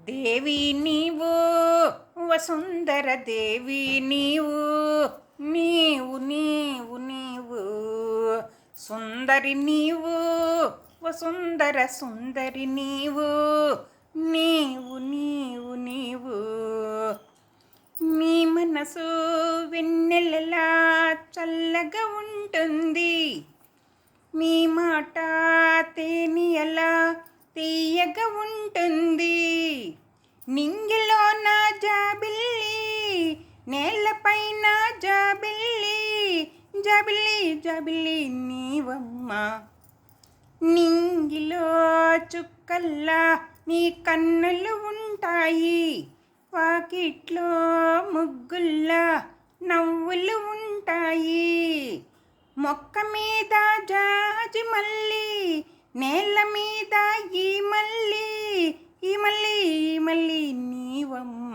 దేవి నీవు వసుందర దేవి నీవు నీవు నీవు నీవు సుందరి నీవు వసుందర సుందరి నీవు నీవు నీవు నీవు మీ మనసు వెన్నెలలా చల్లగా ఉంటుంది, మీ మాట తేనియలా తీయగా ఉంటుంది. నింగిలో నా జాబిల్లి, నేలపైన జాబిల్లి, జాబిల్లి జాబిల్లి నీవమ్మ. నింగిలో చుక్కల్లా నీ కన్నులు ఉంటాయి, వాకిట్లో ముగ్గుల్లా నవ్వులు ఉంటాయి. మొక్క మీద జాజి మల్లి, నేల మీద ఈ మల్లి, ఈ మల్లి ఈ మల్లి నీవమ్మ.